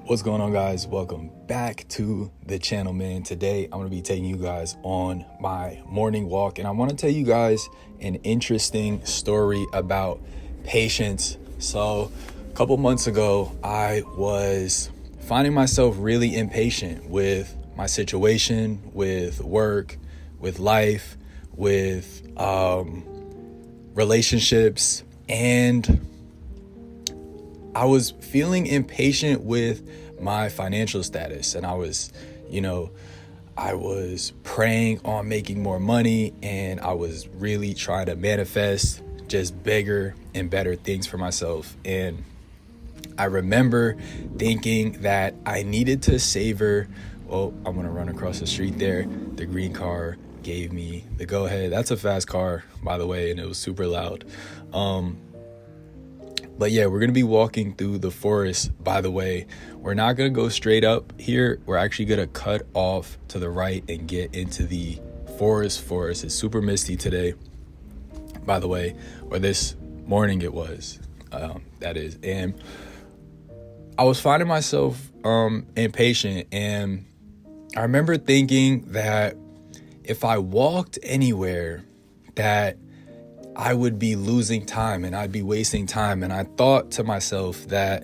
What's going on, guys? Welcome back to the channel, man. Today I'm going to be taking you guys on my morning walk, and I want to tell you guys an interesting story about patience. So a couple months ago, I was finding myself really impatient with my situation, with work, with life, with relationships, and I was feeling impatient with my financial status, and I was praying on making more money, and I was really trying to manifest just bigger and better things for myself. And I remember thinking that I needed to savor. Oh, I'm gonna run across the street there. The green car gave me the go ahead. That's a fast car, by the way, and it was super loud. But yeah, we're going to be walking through the forest, by the way. We're not going to go straight up here. We're actually going to cut off to the right and get into the forest. It's super misty today, by the way, or this morning it was, that is. And I was finding myself impatient, and I remember thinking that if I walked anywhere, that I would be losing time and I'd be wasting time. And I thought to myself that,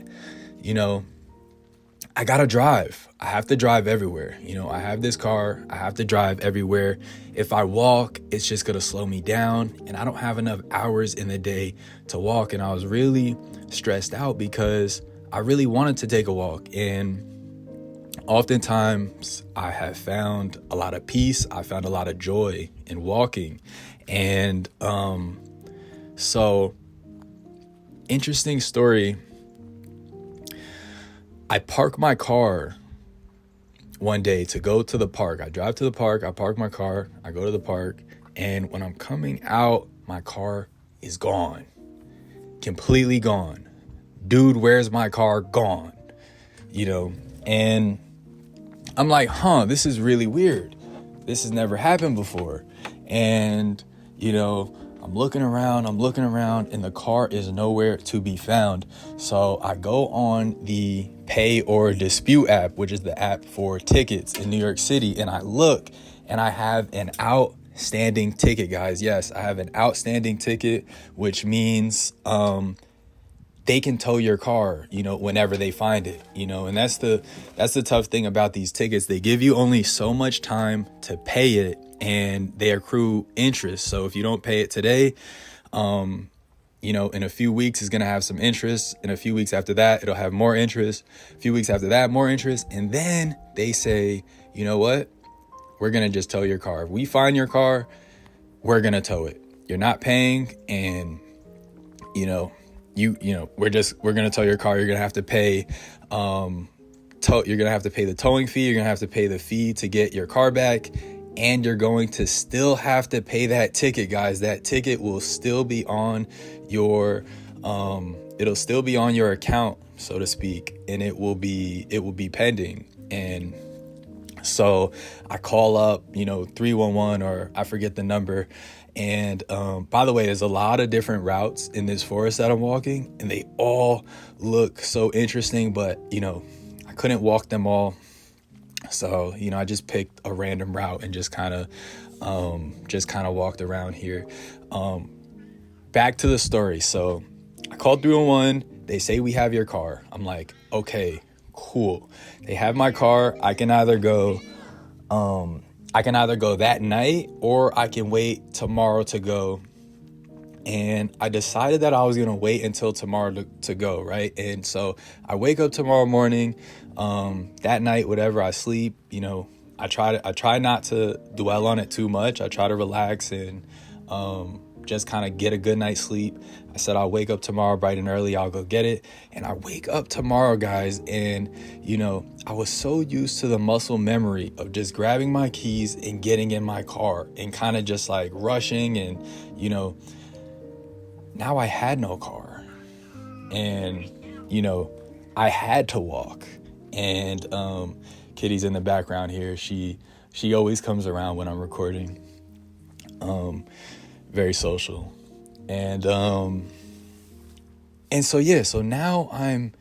I gotta drive. I have to drive everywhere. I have this car. I have to drive everywhere. If I walk, it's just gonna slow me down, and I don't have enough hours in the day to walk. And I was really stressed out because I really wanted to take a walk. And oftentimes I have found a lot of peace. I found a lot of joy in walking. And so, interesting story. I park my car one day to go to the park. I drive to the park, I park my car, I go to the park, and when I'm coming out, my car is gone. Completely gone. Dude, where's my car? Gone. And I'm like, this is really weird. This has never happened before. And, I'm looking around, and the car is nowhere to be found. So I go on the Pay or Dispute app, which is the app for tickets in New York City. And I look, and I have an outstanding ticket, guys. Yes, I have an outstanding ticket, which means they can tow your car, whenever they find it, and that's the tough thing about these tickets. They give you only so much time to pay it, and they accrue interest. So if you don't pay it today, in a few weeks it's going to have some interest. In a few weeks after that, it'll have more interest. A few weeks after that, more interest. And then they say, you know what? We're going to just tow your car. If we find your car, we're going to tow it. You're not paying, and, we're going to tow your car. You're going to have to pay, you're going to have to pay the towing fee. You're going to have to pay the fee to get your car back. And you're going to still have to pay that ticket, guys. That ticket will still be on your, it'll still be on your account, so to speak. And it will be pending. And so I call up, 311, or I forget the number. And by the way, there's a lot of different routes in this forest that I'm walking, and they all look so interesting, but I couldn't walk them all. So, I just picked a random route and just kind of walked around here. Back to the story. So I called 311. They say, we have your car. I'm like, okay, cool. They have my car. I can either go that night, or I can wait tomorrow to go. And I decided that I was going to wait until tomorrow to go, right? And so I wake up tomorrow morning, that night, whatever, I sleep, I try not to dwell on it too much. I try to relax and just kind of get a good night's sleep. I said, I'll wake up tomorrow bright and early. I'll go get it. And I wake up tomorrow, guys. And, I was so used to the muscle memory of just grabbing my keys and getting in my car and kind of just like rushing. And, now I had no car, and, I had to walk. And Kitty's in the background here. She always comes around when I'm recording. Very social. And so now I'm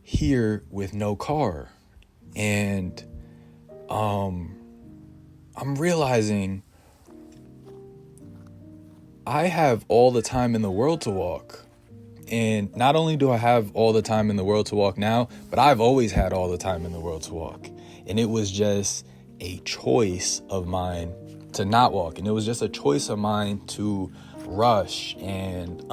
here with no car. And I'm realizing I have all the time in the world to walk. And not only do I have all the time in the world to walk now, but I've always had all the time in the world to walk. And it was just a choice of mine to not walk. And it was just a choice of mine to rush and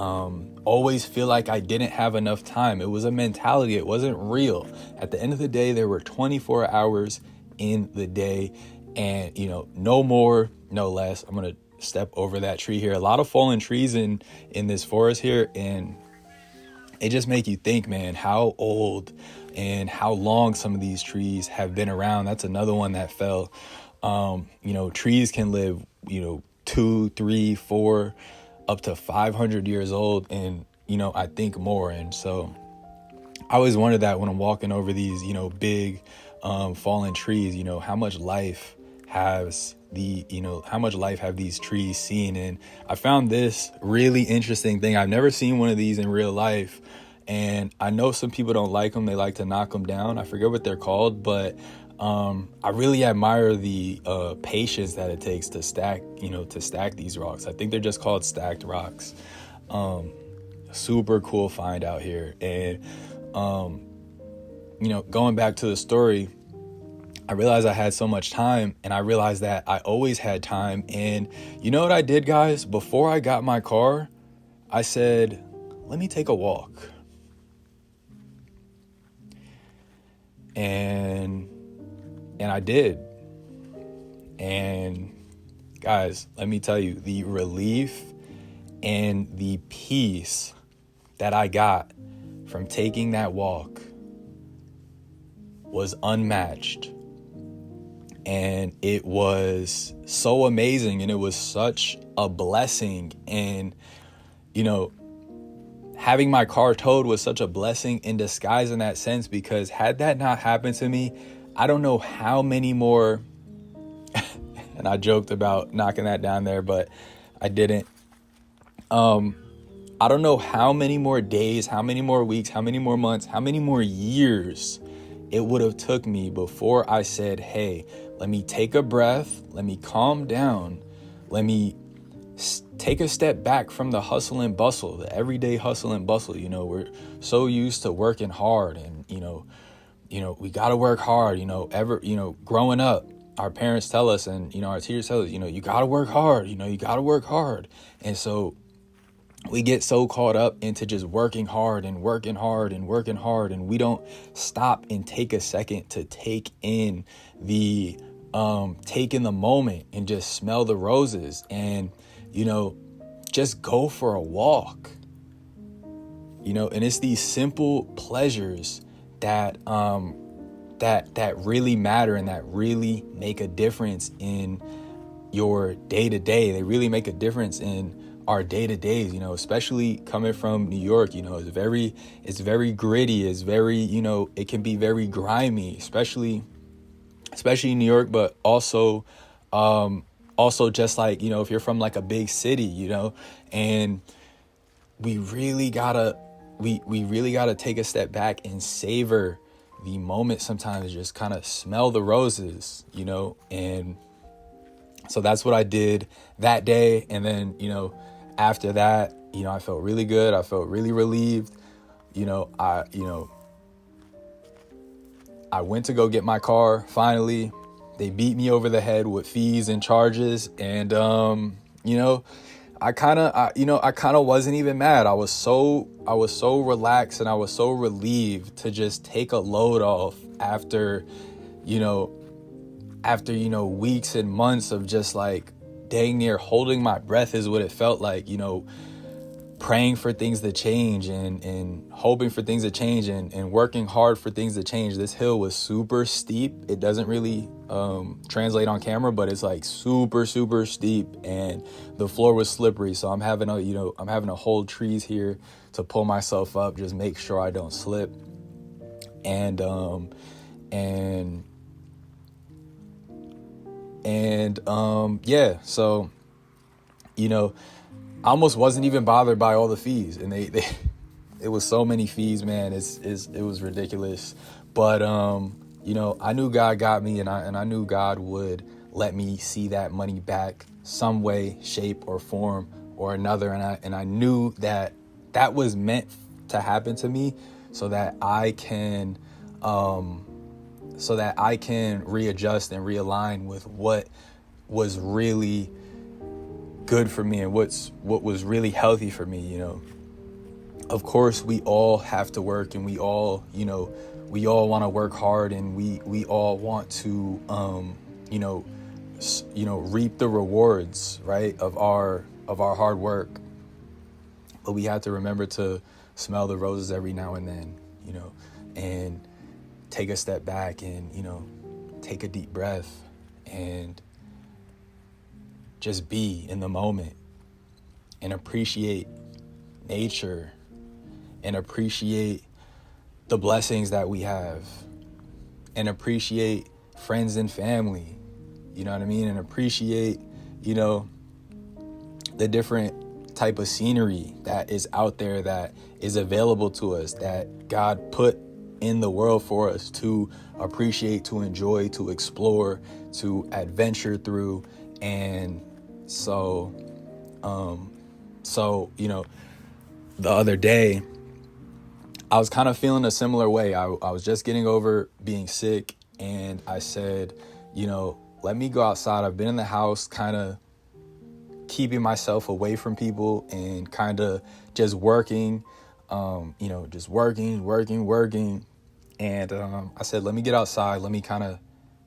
always feel like I didn't have enough time. It was a mentality. It wasn't real. At the end of the day, there were 24 hours in the day, and no more, no less. I'm going to step over that tree here. A lot of fallen trees in this forest here, and it just make you think, man, how old and how long some of these trees have been around. That's another one that fell. Trees can live 2, 3, 4 up to 500 years old, and I think more. And so I always wonder that when I'm walking over these big fallen trees, how much life has how much life have these trees seen. And I found this really interesting thing. I've never seen one of these in real life, and I know some people don't like them. They like to knock them down. I forget what they're called, but I really admire the patience that it takes to stack these rocks. I think they're just called stacked rocks. Super cool find out here. And going back to the story, I realized I had so much time, and I realized that I always had time. And you know what I did, guys? Before I got my car, I said, let me take a walk. And I did. And guys, let me tell you, the relief and the peace that I got from taking that walk was unmatched. And it was so amazing, and it was such a blessing. And having my car towed was such a blessing in disguise in that sense, because had that not happened to me, I don't know how many more and I joked about knocking that down there, but I didn't. I don't know how many more days, how many more weeks, how many more months, how many more years it would have took me before I said, hey, let me take a breath, let me calm down, let me take a step back from the hustle and bustle, the everyday hustle and bustle. We're so used to working hard, and we got to work hard. Growing up, our parents tell us, and our teachers tell us, you got to work hard, you got to work hard. And so we get so caught up into just working hard and working hard and working hard, and we don't stop and take a second to take in the moment and just smell the roses and just go for a walk. And it's these simple pleasures that that really matter, and that really make a difference in your day-to-day. They really make a difference in our day-to-days, especially coming from New York. It's very gritty. It's very, it can be very grimy, especially in New York, but also just like, if you're from like a big city, and we really gotta take a step back and savor the moment sometimes, just kind of smell the roses, and so that's what I did that day. And then, after that, I felt really good. I felt really relieved. I went to go get my car. Finally, they beat me over the head with fees and charges. And, I kind of wasn't even mad. I was so relaxed, and I was so relieved to just take a load off after weeks and months of just like dang near holding my breath is what it felt like, praying for things to change and hoping for things to change and working hard for things to change. This hill was super steep. It doesn't really translate on camera, but it's like super, super steep, and the floor was slippery. So I'm having to hold trees here to pull myself up, just make sure I don't slip. And so I almost wasn't even bothered by all the fees, and it was so many fees, man. It was ridiculous. But I knew God got me, and I knew God would let me see that money back some way, shape, or form or another. And I knew that was meant to happen to me so that I can readjust and realign with what was really good for me and what was really healthy for me. Of course, we all have to work, and we all want to work hard, and we all want to reap the rewards, right, of our hard work. But we have to remember to smell the roses every now and then, and take a step back and take a deep breath and just be in the moment and appreciate nature and appreciate the blessings that we have and appreciate friends and family, you know what I mean? And appreciate, the different type of scenery that is out there, that is available to us, that God put in the world for us to appreciate, to enjoy, to explore, to adventure through. And so the other day, I was kind of feeling a similar way. I was just getting over being sick, and I said, let me go outside. I've been in the house kind of keeping myself away from people and kind of just working, just working. And I said, let me get outside. Let me kind of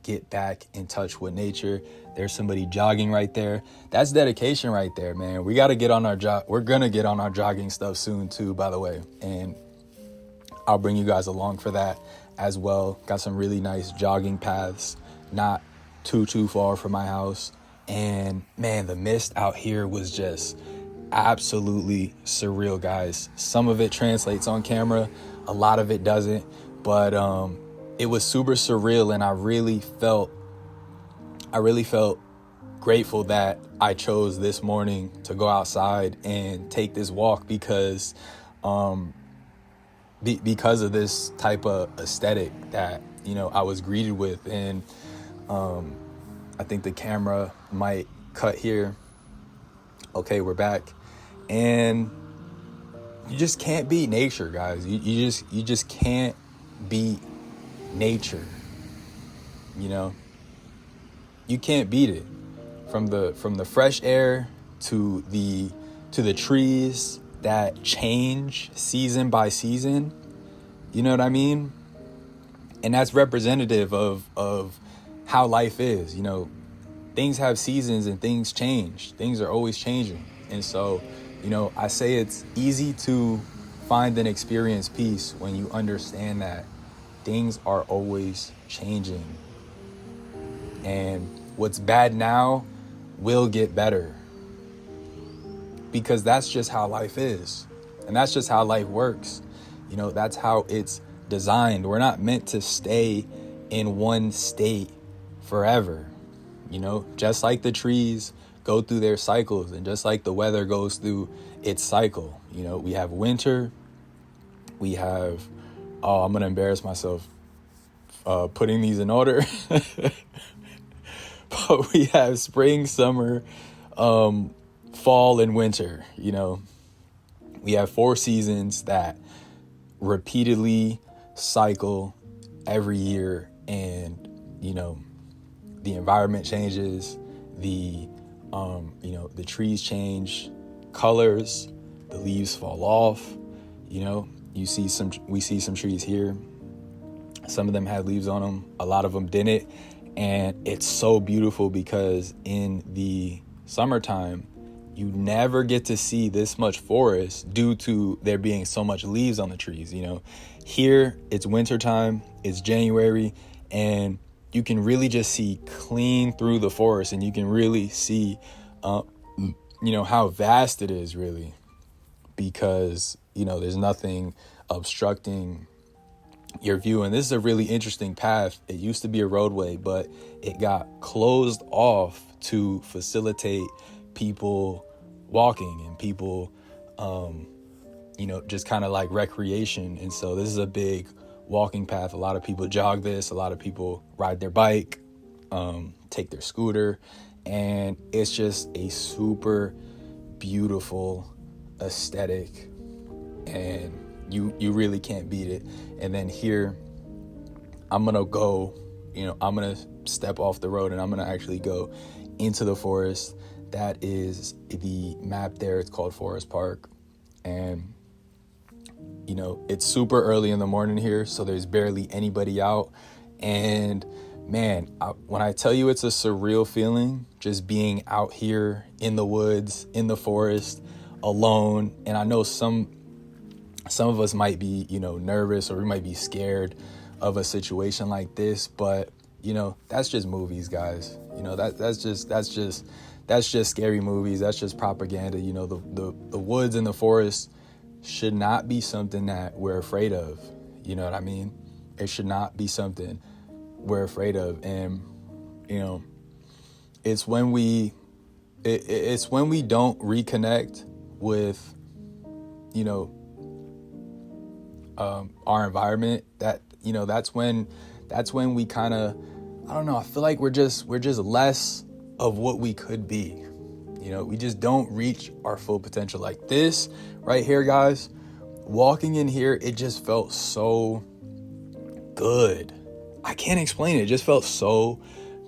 get back in touch with nature. There's somebody jogging right there. That's dedication right there, man. We got to get on our We're going to get on our jogging stuff soon too, by the way. And I'll bring you guys along for that as well. Got some really nice jogging paths, not too far from my house. And man, the mist out here was just absolutely surreal, guys. Some of it translates on camera, a lot of it doesn't, but it was super surreal. And I really felt grateful that I chose this morning to go outside and take this walk because of this type of aesthetic that, I was greeted with. And I think the camera might cut here. Okay, we're back. And you just can't beat nature, guys. You just can't beat nature. You can't beat it. From the fresh air to the trees that change season by season. You know what I mean? And that's representative of how life is. Things have seasons and things change. Things are always changing. And so, I say it's easy to find and experience peace when you understand that things are always changing. And what's bad now will get better. Because that's just how life is. And that's just how life works. That's how it's designed. We're not meant to stay in one state forever. Just like the trees go through their cycles, and just like the weather goes through its cycle. We have winter. We have, I'm going to embarrass myself putting these in order. But we have spring, summer, fall, and winter. We have 4 seasons that repeatedly cycle every year, and the environment changes, the trees change colors, the leaves fall off. We see some trees here. Some of them had leaves on them, a lot of them didn't. And it's so beautiful because in the summertime, you never get to see this much forest due to there being so much leaves on the trees. Here it's wintertime, it's January, and you can really just see clean through the forest, and you can really see, how vast it is really, because, there's nothing obstructing your view. And this is a really interesting path. It used to be a roadway, but it got closed off to facilitate people walking and people just kind of like recreation. And so this is a big walking path. A lot of people jog this. A lot of people ride their bike, take their scooter, and it's just a super beautiful aesthetic, and you really can't beat it. And then here, I'm gonna go, I'm gonna step off the road and I'm gonna actually go into the forest. That is the map there. It's called Forest Park. And it's super early in the morning here, so there's barely anybody out. And man, when I tell you it's a surreal feeling, just being out here in the woods, in the forest, alone. And I know some of us might be, nervous, or we might be scared of a situation like this, but that's just movies, guys. That's just scary movies. That's just propaganda. The woods and the forest should not be something that we're afraid of. You know what I mean? It should not be something we're afraid of. And it's when we don't reconnect with our environment, that that's when we kind of, I don't know, I feel like we're just less of what we could be. We just don't reach our full potential. Like this right here, guys, walking in here, it just felt so good. I can't explain it. It just felt so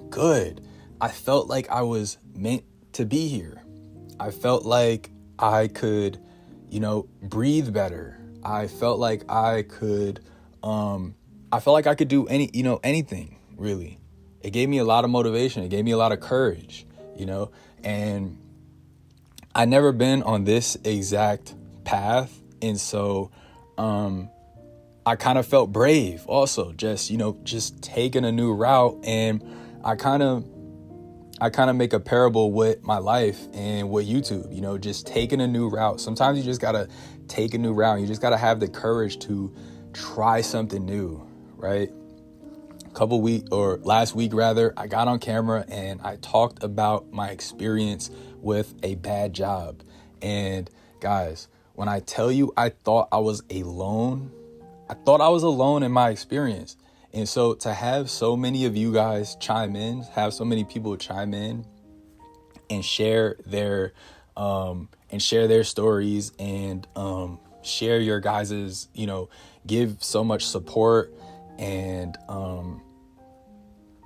good. I felt like I was meant to be here. I felt like I could, breathe better. I felt like I could do anything, really. It gave me a lot of motivation. It gave me a lot of courage, and I never been on this exact path. And so, I kind of felt brave also, just taking a new route. And I kind of make a parable with my life and with YouTube, just taking a new route. Sometimes you just got to take a new route. You just got to have the courage to try something new, right? Last week rather, I got on camera and I talked about my experience with a bad job. And guys, when I tell you, I thought I was alone in my experience. And so to have so many of you guys chime in, have so many people chime in and share their stories, and share your guys's, give so much support. And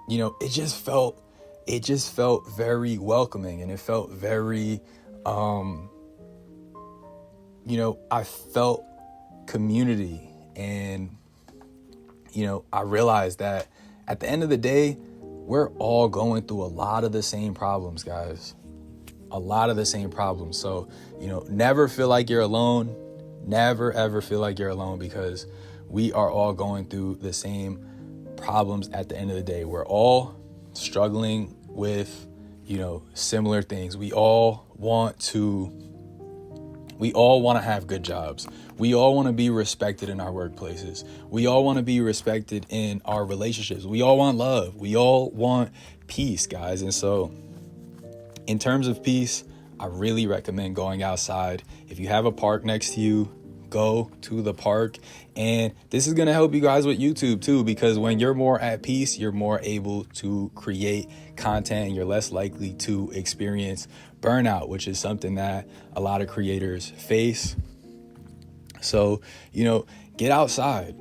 it just felt very welcoming, and it felt very I felt community. And I realized that at the end of the day, we're all going through a lot of the same problems, guys. A lot of the same problems. So, never feel like you're alone. Never, ever feel like you're alone, because we are all going through the same problems at the end of the day. We're all struggling with, similar things. We all want to have good jobs. We all want to be respected in our workplaces. We all want to be respected in our relationships. We all want love. We all want peace, guys. And so in terms of peace, I really recommend going outside. If you have a park next to you, go to the park. And this is going to help you guys with YouTube too, because when you're more at peace, you're more able to create content, and you're less likely to experience burnout, which is something that a lot of creators face. So, get outside,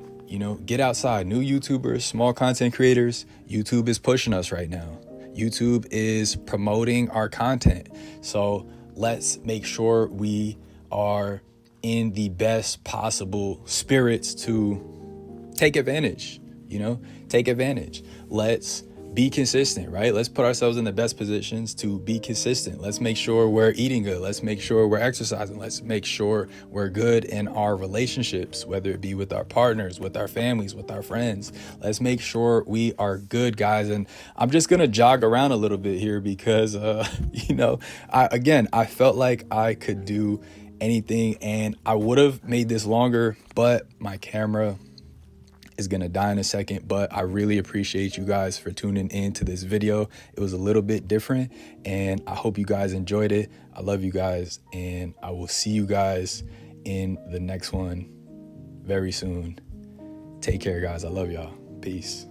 get outside. New YouTubers, small content creators, YouTube is pushing us right now. YouTube is promoting our content. So let's make sure we are in the best possible spirits to take advantage, take advantage. Let's be consistent, right? Let's put ourselves in the best positions to be consistent. Let's make sure we're eating good. Let's make sure we're exercising. Let's make sure we're good in our relationships, whether it be with our partners, with our families, with our friends. Let's make sure we are good, guys. And I'm just going to jog around a little bit here because, I felt like I could do anything, and I would have made this longer, but my camera is going to die in a second. But I really appreciate you guys for tuning in to this video. It was a little bit different, and I hope you guys enjoyed it. I love you guys, and I will see you guys in the next one very soon. Take care, guys. I love y'all. Peace.